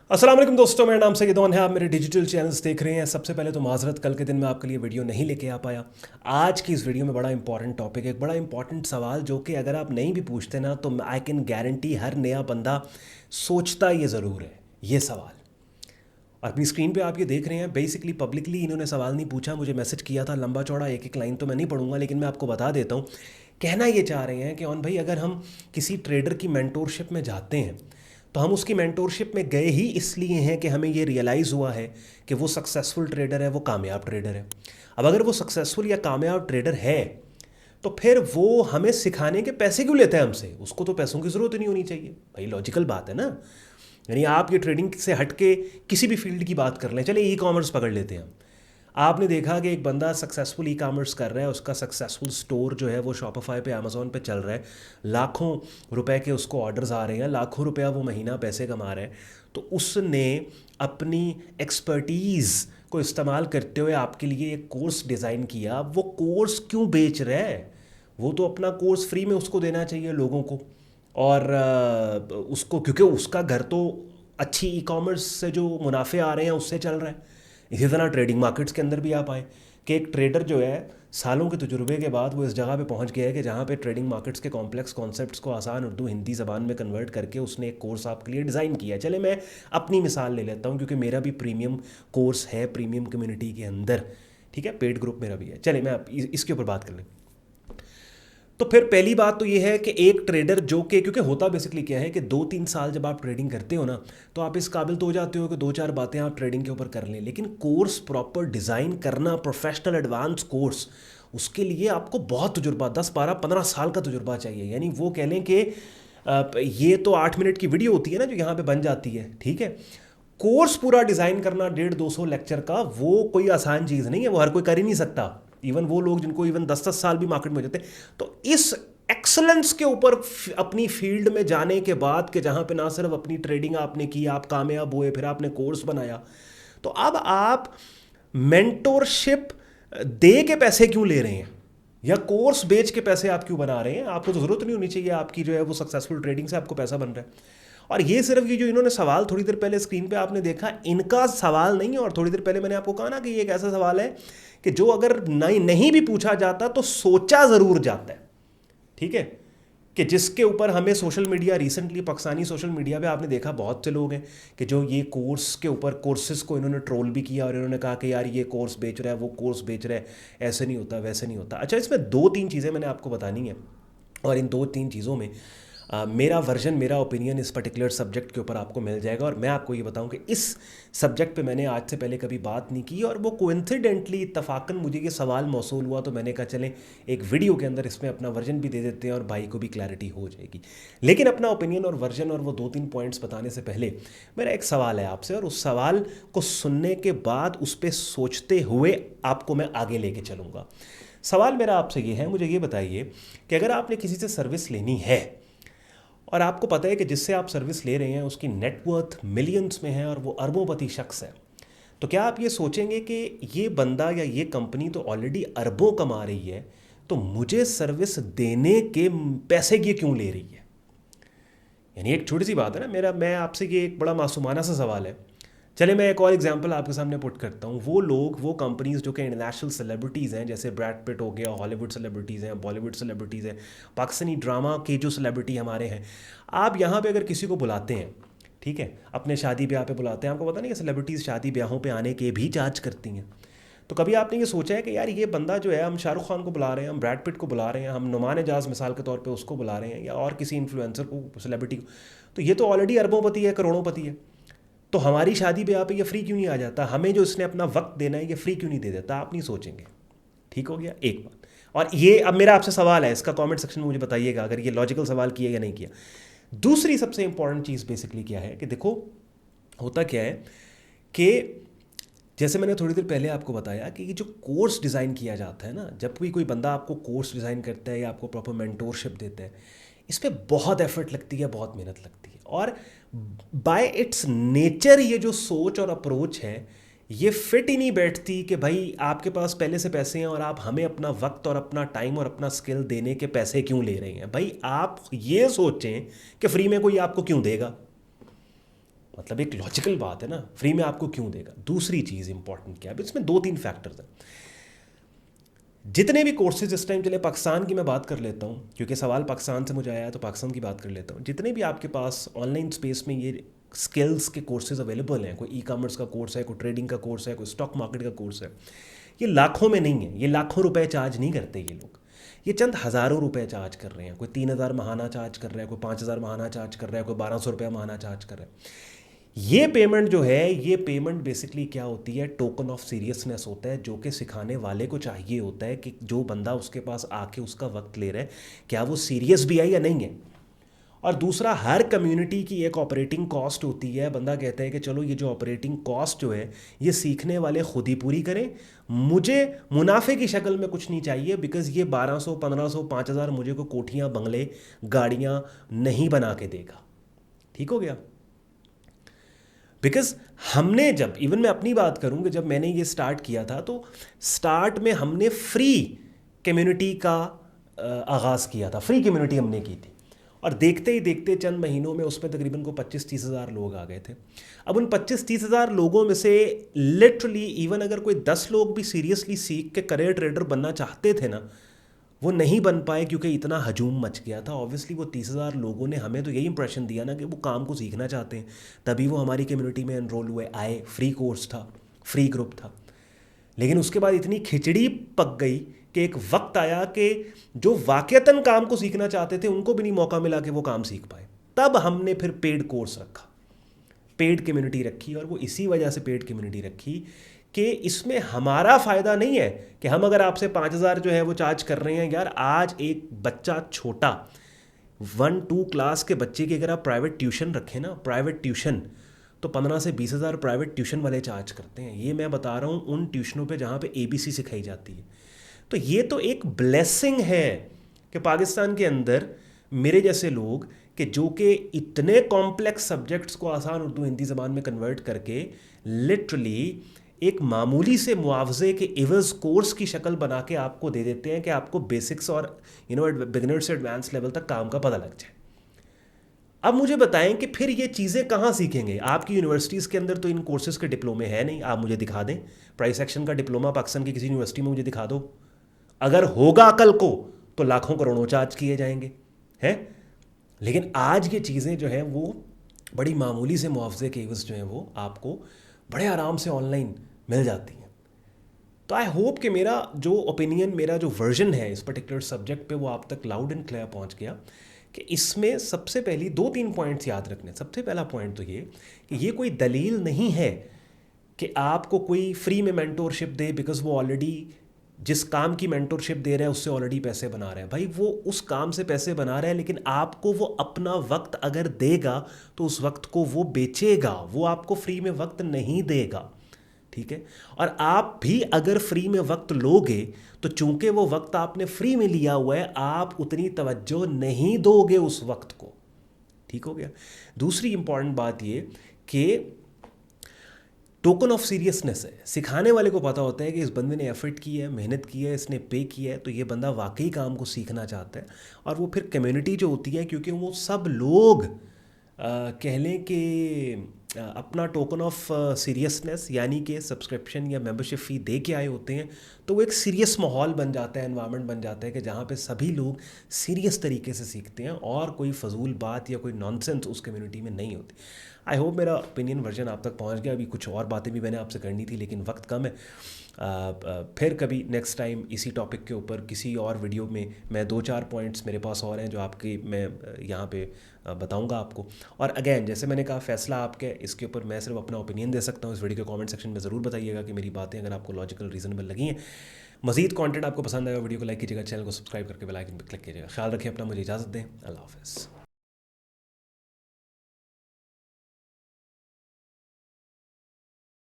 अस्सलाम वालेकुम दोस्तों, मेरा नाम सैयदौन है। आप मेरे डिजिटल चैनल्स देख रहे हैं। सबसे पहले तो माजरत, कल के दिन मैं आपके लिए वीडियो नहीं लेके आ पाया। आज की इस वीडियो में बड़ा इंपॉर्टेंट टॉपिक है, एक बड़ा इंपॉर्टेंट सवाल जो कि अगर आप नहीं भी पूछते ना तो आई कैन गारंटी हर नया बंदा सोचता ये ज़रूर है ये सवाल। और अपनी स्क्रीन पे आप ये देख रहे हैं, बेसिकली पब्लिकली इन्होंने सवाल नहीं पूछा, मुझे मैसेज किया था लंबा चौड़ा, एक एक लाइन तो मैं नहीं पढ़ूंगा लेकिन मैं आपको बता देता हूँ। कहना ये चाह रहे हैं कि ऑन भाई, अगर हम किसी ट्रेडर की मेंटोरशिप में जाते हैं तो हम उसकी मेंटोरशिप में गए ही इसलिए हैं कि हमें ये रियलाइज़ हुआ है कि वो सक्सेसफुल ट्रेडर है, वो कामयाब ट्रेडर है। अब अगर वो सक्सेसफुल या कामयाब ट्रेडर है तो फिर वो हमें सिखाने के पैसे क्यों लेता है हमसे? उसको तो पैसों की ज़रूरत ही नहीं होनी चाहिए भाई, लॉजिकल बात है ना। यानी आप ये ट्रेडिंग से हट के किसी भी फील्ड की बात कर लें, चले ई कॉमर्स पकड़ लेते हैं हम। आपने देखा कि एक बंदा सक्सेसफुल ई कॉमर्स कर रहा है, उसका सक्सेसफुल स्टोर जो है वो शॉपिफाई पे, अमेज़ॉन पे चल रहा है, लाखों रुपए के उसको ऑर्डर्स आ रहे हैं, लाखों रुपया वो महीना पैसे कमा रहा है। तो उसने अपनी एक्सपर्टीज़ को इस्तेमाल करते हुए आपके लिए एक कोर्स डिज़ाइन किया। वो कोर्स क्यों बेच रहा है? वो तो अपना कोर्स फ्री में उसको देना चाहिए लोगों को। और उसको, क्योंकि उसका घर तो अच्छी ई कॉमर्स से जो मुनाफे आ रहे हैं उससे चल रहा है। इसी तरह ट्रेडिंग मार्केट्स के अंदर भी आप आए कि एक ट्रेडर जो है, सालों के तजुर्बे के बाद वो इस जगह पे पहुंच गया है कि जहाँ पे ट्रेडिंग मार्केट्स के कॉम्प्लेक्स कॉन्सेप्ट्स को आसान उर्दू हिंदी ज़बान में कन्वर्ट करके उसने एक कोर्स आपके लिए डिज़ाइन किया है। चले मैं अपनी मिसाल ले लेता हूँ, क्योंकि मेरा भी प्रीमियम कोर्स है प्रीमियम कम्युनिटी के अंदर, ठीक है, पेड ग्रुप मेरा भी है। चले मैं इसके ऊपर बात कर लें। तो फिर पहली बात तो ये है कि एक ट्रेडर जो कि, क्योंकि होता बेसिकली क्या है कि 2-3 साल जब आप ट्रेडिंग करते हो ना तो आप इस काबिल तो हो जाते हो कि 2-4 बातें आप ट्रेडिंग के ऊपर कर लें, लेकिन कोर्स प्रॉपर डिज़ाइन करना, प्रोफेशनल एडवांस कोर्स, उसके लिए आपको बहुत तजुर्बा, 10-12-15 साल का तजुर्बा चाहिए। यानी वो कह लें कि ये तो 8 मिनट की वीडियो होती है ना जो यहाँ पे बन जाती है, ठीक है। कोर्स पूरा डिज़ाइन करना 150-200 लेक्चर का, वो कोई आसान चीज़ नहीं है, वो हर कोई कर ही नहीं सकता। इवन वो लोग जिनको इवन 10-10 साल भी मार्केट में हो जाते हैं। तो इस एक्सलेंस के ऊपर अपनी फील्ड में जाने के बाद, कि जहाँ पे ना सिर्फ अपनी ट्रेडिंग आपने की, आप कामयाब हुए, फिर आपने कोर्स बनाया, तो अब आप मेंटोरशिप दे के पैसे क्यों ले रहे हैं, या कोर्स बेच के पैसे आप क्यों बना रहे हैं? आपको तो ज़रूरत नहीं होनी चाहिए आपकी जो है वो सक्सेसफुल ट्रेडिंग से आपको पैसा बन रहा है। और ये सिर्फ ये जो इन्होंने सवाल थोड़ी देर पहले स्क्रीन पे आपने देखा, इनका सवाल नहीं है। और थोड़ी देर पहले मैंने आपको कहा ना कि ये एक ऐसा सवाल है कि जो अगर नहीं भी पूछा जाता तो सोचा ज़रूर जाता है, ठीक है। कि जिसके ऊपर हमें social media, recently Pakistani social media पे आपने देखा बहुत से लोग हैं कि जो ये कोर्स के ऊपर, कोर्सेज़ को इन्होंने ट्रोल भी किया और इन्होंने कहा कि यार ये कोर्स बेच रहा है, वो कोर्स बेच रहा है, ऐसे नहीं होता, वैसे नहीं होता। अच्छा, इसमें 2-3 चीज़ें मैंने आपको बतानी है, और इन 2-3 चीज़ों में मेरा वर्जन, मेरा ओपिनियन इस पर्टिकुलर सब्जेक्ट के ऊपर आपको मिल जाएगा। और मैं आपको ये बताऊं कि इस सब्जेक्ट पे मैंने आज से पहले कभी बात नहीं की, और वो कोइंसिडेंटली, इत्तफाकन मुझे ये सवाल मौसूल हुआ तो मैंने कहा चलें एक वीडियो के अंदर इसमें अपना वर्जन भी दे देते हैं और भाई को भी क्लैरिटी हो जाएगी। लेकिन अपना ओपिनियन और वर्जन और वो 2-3 पॉइंट्स बताने से पहले मेरा एक सवाल है आपसे, और उस सवाल को सुनने के बाद उस पर सोचते हुए आपको मैं आगे लेके चलूँगा। सवाल मेरा आपसे ये है, मुझे ये बताइए कि अगर आपने किसी से सर्विस लेनी है और आपको पता है कि जिससे आप सर्विस ले रहे हैं उसकी नेटवर्थ मिलियंस में है और वो अरबोंपति शख्स है, तो क्या आप ये सोचेंगे कि ये बंदा या ये कंपनी तो ऑलरेडी अरबों कमा रही है, तो मुझे सर्विस देने के पैसे ये क्यों ले रही है? यानी एक छोटी सी बात है ना, मैं आपसे, ये एक बड़ा मासूमाना सा सवाल है। चले मैं एक और एग्जांपल आपके सामने पुट करता हूँ। वो लोग, वो कंपनीज जो कि इंटरनेशनल सेलिब्रिटीज़ हैं, जैसे ब्रैड पिट हो गया, हॉलीवुड सेलिब्रिटीज़ हैं, बॉलीवुड सेलिब्रिटीज़ हैं, पाकिस्तानी ड्रामा के जो सेलिब्रिटी हमारे हैं, आप यहाँ पे अगर किसी को बुलाते हैं, ठीक है, अपने शादी ब्याह पे बुलाते हैं, आपको पता नहीं कि सेलिब्रिटीज़ शादी ब्याहों पे आने के भी चार्ज करती हैं। तो कभी आपने ये सोचा है कि यार ये बंदा जो है, हम शाहरुख खान को बुला रहे हैं, हम ब्रैड पिट को बुला रहे हैं, हम नुमान एजाज मिसाल के तौर पे उसको बुला रहे हैं, या और किसी इन्फ्लुएंसर को, सेलिब्रिटी को, तो ये तो ऑलरेडी अरबोंपति है, करोड़ोंपति है। तो हमारी शादी ब्याह पे ये फ्री क्यों नहीं आ जाता? हमें जो इसने अपना वक्त देना है ये फ्री क्यों नहीं दे देता? आप नहीं सोचेंगे। ठीक हो गया एक बात। और ये अब मेरा आपसे सवाल है, इसका कमेंट सेक्शन में मुझे बताइएगा अगर ये लॉजिकल सवाल किया या नहीं किया। दूसरी सबसे इंपॉर्टेंट चीज़ बेसिकली क्या है कि देखो, होता क्या है कि जैसे मैंने थोड़ी देर पहले आपको बताया कि ये जो कोर्स डिज़ाइन किया जाता है ना, जब भी कोई बंदा आपको कोर्स डिज़ाइन करता है या आपको प्रॉपर मेंटोरशिप देता है, इस पर बहुत एफर्ट लगती है, बहुत मेहनत लगती है। और बाय इट्स नेचर ये जो सोच और अप्रोच है, ये फिट ही नहीं बैठती कि भाई आपके पास पहले से पैसे हैं और आप हमें अपना वक्त और अपना टाइम और अपना स्किल देने के पैसे क्यों ले रहे हैं। भाई आप ये सोचें कि फ्री में कोई आपको क्यों देगा। मतलब एक लॉजिकल बात है ना, फ्री में आपको क्यों देगा। दूसरी चीज़ इंपॉर्टेंट क्या है, इसमें 2-3 फैक्टर्स हैं। जितने भी कोर्सेज इस टाइम चले, पाकिस्तान की मैं बात कर लेता हूँ क्योंकि सवाल पाकिस्तान से मुझे आया है, तो पाकिस्तान की बात कर लेता हूँ। जितने भी आपके पास ऑनलाइन स्पेस में ये स्किल्स के कोर्सेज अवेलेबल हैं, कोई ई कॉमर्स का कोर्स है, कोई ट्रेडिंग का कोर्स है, कोई स्टॉक मार्केट का कोर्स है, ये लाखों में नहीं है, ये लाखों रुपए चार्ज नहीं करते ये लोग, ये चंद हज़ारों रुपए चार्ज कर रहे हैं। कोई 3,000 महाना चार्ज कर रहा है, कोई 5,000 महाना चार्ज कर रहा है, कोई 1,200 रुपया महाना चार्ज कर रहा है। ये पेमेंट जो है, ये पेमेंट बेसिकली क्या होती है, टोकन ऑफ सीरियसनेस होता है, जो कि सिखाने वाले को चाहिए होता है कि जो बंदा उसके पास आके उसका वक्त ले रहा है, क्या वो सीरियस भी है या नहीं है। और दूसरा, हर कम्युनिटी की एक ऑपरेटिंग कॉस्ट होती है। बंदा कहता है कि चलो ये जो ऑपरेटिंग कॉस्ट जो है ये सीखने वाले खुद ही पूरी करें, मुझे मुनाफे की शक्ल में कुछ नहीं चाहिए, बिकॉज ये 1,200, 1,500, 5,000 मुझे को कोठियाँ, बंगले, गाड़ियाँ नहीं बना के देगा। ठीक हो गया। बिकॉज हमने जब, इवन मैं अपनी बात करूँ कि जब मैंने ये स्टार्ट किया था, तो स्टार्ट में हमने फ्री कम्युनिटी का आगाज़ किया था, फ्री कम्युनिटी हमने की थी, और देखते ही देखते चंद महीनों में उसमें तकरीबन को 25-30 हज़ार लोग आ गए थे। अब उन 25-30 हज़ार लोगों में से लिटरली इवन अगर कोई 10 लोग भी सीरियसली सीख के करियर ट्रेडर बनना चाहते थे ना, वो नहीं बन पाए क्योंकि इतना हजूम मच गया था। ऑब्वियसली वो 30,000 लोगों ने हमें तो यही इंप्रेशन दिया ना कि वो काम को सीखना चाहते हैं, तभी वो हमारी कम्युनिटी में एनरोल हुए, आए। फ्री कोर्स था, फ्री ग्रुप था। लेकिन उसके बाद इतनी खिचड़ी पक गई कि एक वक्त आया कि जो वाकईतन काम को सीखना चाहते थे उनको भी नहीं मौका मिला कि वो काम सीख पाए। तब हमने फिर पेड कोर्स रखा, पेड कम्युनिटी रखी, और वो इसी वजह से पेड कम्युनिटी रखी कि इसमें हमारा फ़ायदा नहीं है कि हम अगर आपसे 5,000 जो है वो चार्ज कर रहे हैं। यार आज एक बच्चा छोटा 1-2 क्लास के बच्चे की अगर आप प्राइवेट ट्यूशन रखें ना, प्राइवेट ट्यूशन, तो 15 से 20 हज़ार प्राइवेट ट्यूशन वाले चार्ज करते हैं। ये मैं बता रहा हूँ उन ट्यूशनों पे जहाँ पे ABC सिखाई जाती है। तो ये तो एक ब्लेसिंग है कि पाकिस्तान के अंदर मेरे जैसे लोग कि जो कि इतने कॉम्प्लेक्स सब्जेक्ट्स को आसान उर्दू हिंदी ज़बान में कन्वर्ट करके लिटरली एक मामूली से मुआवजे के एवज कोर्स की शक्ल बना के आपको दे देते हैं कि आपको बेसिक्स और बिगिनर से एडवांस लेवल तक काम का पता लग जाए। अब मुझे बताएं कि फिर ये चीज़ें कहाँ सीखेंगे। आपकी यूनिवर्सिटीज़ के अंदर तो इन कोर्सेज़ के डिप्लोमे है नहीं। आप मुझे दिखा दें प्राइस एक्शन का डिप्लोमा पाकिस्तान की किसी यूनिवर्सिटी में, मुझे दिखा दो। अगर होगा कल को तो लाखों करोड़ों चार्ज किए जाएंगे, हैं। लेकिन आज ये चीज़ें जो हैं वो बड़ी मामूली से मुआवजे के एवज जो हैं वो आपको बड़े आराम से ऑनलाइन मिल जाती हैं। तो आई होप कि मेरा जो ओपिनियन, मेरा जो वर्जन है इस पर्टिकुलर सब्जेक्ट पे वो आप तक लाउड एंड क्लियर पहुंच गया कि इसमें सबसे पहली 2-3 पॉइंट्स याद रखने। सबसे पहला पॉइंट तो ये कि ये कोई दलील नहीं है कि आपको कोई फ्री में मेंटोरशिप दे, बिकॉज वो ऑलरेडी जिस काम की मेंटोरशिप दे रहा है उससे ऑलरेडी पैसे बना रहा है। भाई वो उस काम से पैसे बना रहा है, लेकिन आपको वो अपना वक्त अगर देगा तो उस वक्त को वो बेचेगा, वो आपको फ्री में वक्त नहीं देगा। ठीक है। और आप भी अगर फ्री में वक्त लोगे तो चूंकि वो वक्त आपने फ्री में लिया हुआ है, आप उतनी तवज्जो नहीं दोगे उस वक्त को। ठीक हो गया। दूसरी इंपॉर्टेंट बात ये कि टोकन ऑफ सीरियसनेस है। सिखाने वाले को पता होता है कि इस बंदे ने एफर्ट की है, मेहनत की है, इसने पे किया है, तो ये बंदा वाकई काम को सीखना चाहता है। और वो फिर कम्युनिटी जो होती है, क्योंकि वो सब लोग कह लें कि अपना टोकन ऑफ सीरियसनेस यानी कि सब्सक्रिप्शन या मेंबरशिप फ़ी दे के आए होते हैं, तो वो एक सीरियस माहौल बन जाता है, एनवायरनमेंट बन जाता है कि जहाँ पे सभी लोग सीरियस तरीके से सीखते हैं और कोई फजूल बात या कोई नॉनसेंस उस कम्युनिटी में नहीं होती। आई होप मेरा ओपिनियन वर्जन आप तक पहुँच गया। अभी कुछ और बातें भी मैंने आपसे करनी थी लेकिन वक्त कम है। फिर कभी नेक्स्ट टाइम इसी टॉपिक के ऊपर किसी और वीडियो में मैं 2-4 पॉइंट्स मेरे पास और हैं जो आपके मैं यहाँ पे बताऊंगा आपको। और अगेन जैसे मैंने कहा, फैसला आपके, इसके ऊपर मैं सिर्फ अपना ओपिनियन दे सकता हूँ। इस वीडियो के कमेंट सेक्शन में ज़रूर बताइएगा कि मेरी बातें अगर आपको लॉजिकल रीजनेबल लगी हैं। मज़ीद कंटेंट आपको पसंद आएगा, वीडियो को लाइक कीजिएगा, चैनल को सब्सक्राइब करके बेल आइकन पर क्लिक कीजिएगा। ख्याल रखिए अपना, मुझे इजाज़त दें। अल्लाह हाफ़िज़।